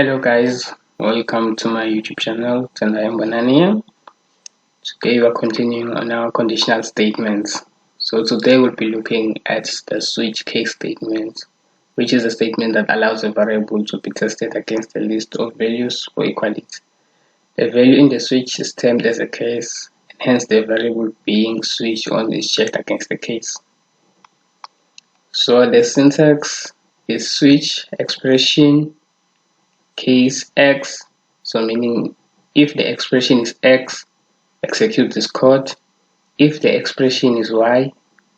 Hello guys, welcome to my YouTube channel. And I am Banania. Today we are continuing on our conditional statements. So today we'll be looking at the switch case statement, which is a statement that allows a variable to be tested against a list of values for equality. The value in the switch is termed as a case, and hence the variable being switched on is checked against the case. So the syntax is switch expression case X, so meaning if the expression is X, execute this code. If the expression is Y,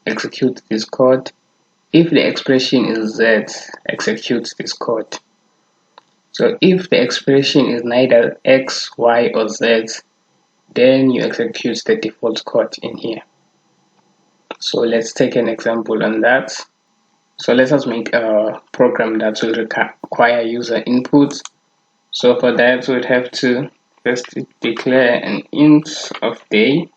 execute this code. If the expression is Z, execute this code. So if the expression is neither X, Y, or Z, then you execute the default code in here. So let's take an example on that. So let us make a program that will require user input. So for that, we'd have to first declare an int of day,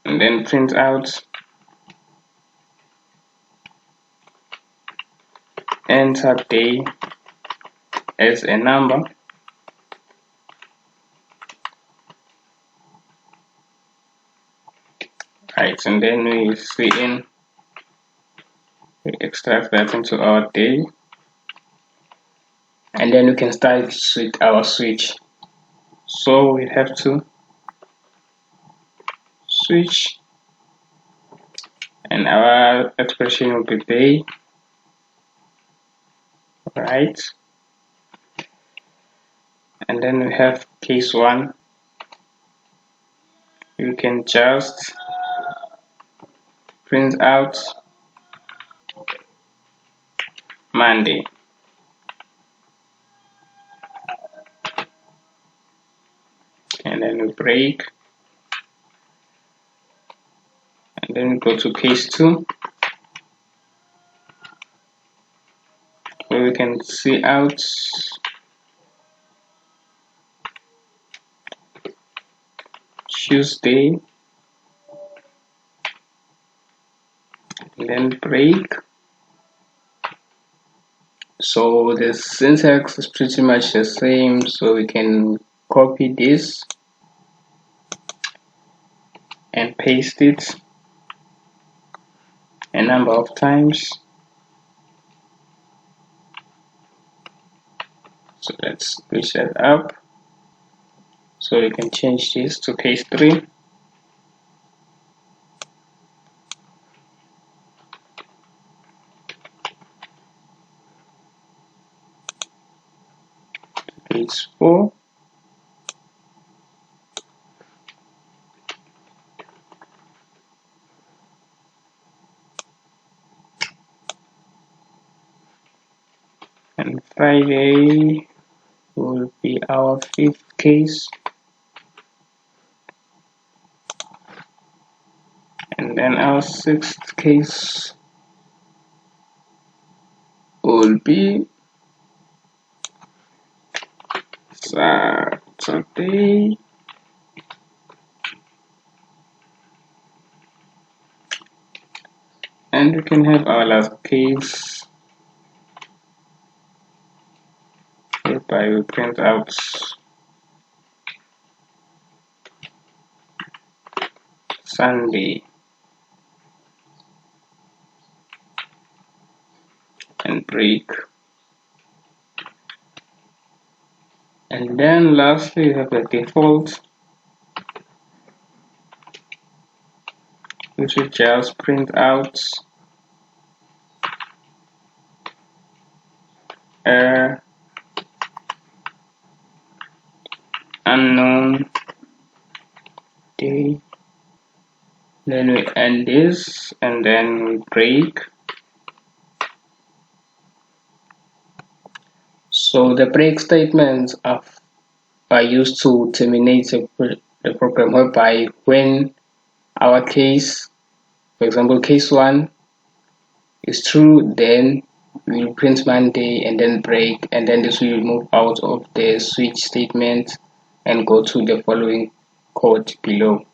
and then print out enter day as a number, right? And then we extract that into our day, and then we can start with our switch. So we have to switch, and our expression will be day, right? And then we have case 1. You can just print out Monday, and then we break, and then we go to case 2, where we can see out Tuesday, and then break. So the syntax is pretty much the same, so we can copy this and paste it a number of times. So let's switch that up. So we can change this to case 3. Case 4. And Friday will be our 5th case. And then our 6th case will be Saturday. And we can have our last case whereby we print out Sunday and break. And then lastly we have the default, which will just print out unknown day. Then we end this, and then we break. So the break statements are used to terminate the program, whereby when our case, for example case 1, is true, then we will print Monday and then break, and then this will move out of the switch statement and go to the following code below.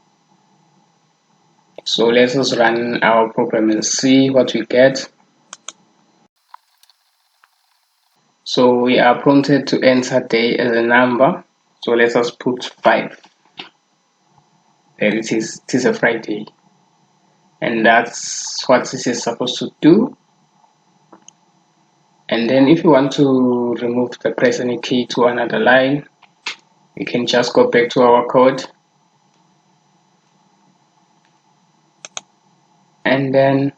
So let us run our program and see what we get. So we are prompted to enter day as a number. So let us put 5. There it is. It is a Friday. And that's what this is supposed to do. And then if you want to remove the press any key to another line, we can just go back to our code and then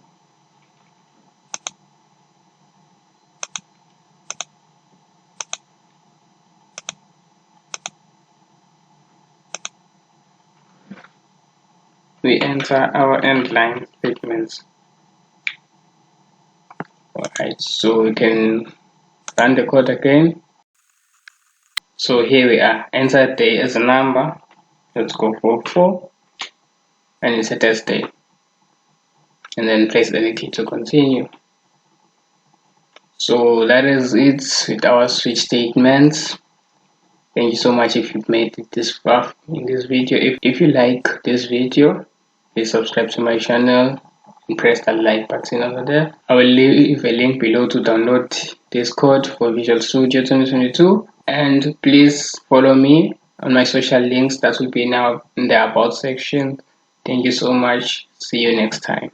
we enter our end line statements. Alright, so we can run the code again. So here we are, enter day as a number. Let's go for 4 and insert as day, and then press any key to continue. So that is it with our switch statements. Thank you so much if you've made it this far in this video. If you like this video, please subscribe to my channel and press that like button over there. I will leave a link below to download this code for Visual Studio 2022, and please follow me on my social links that will be now in the about section. Thank you so much. See you next time.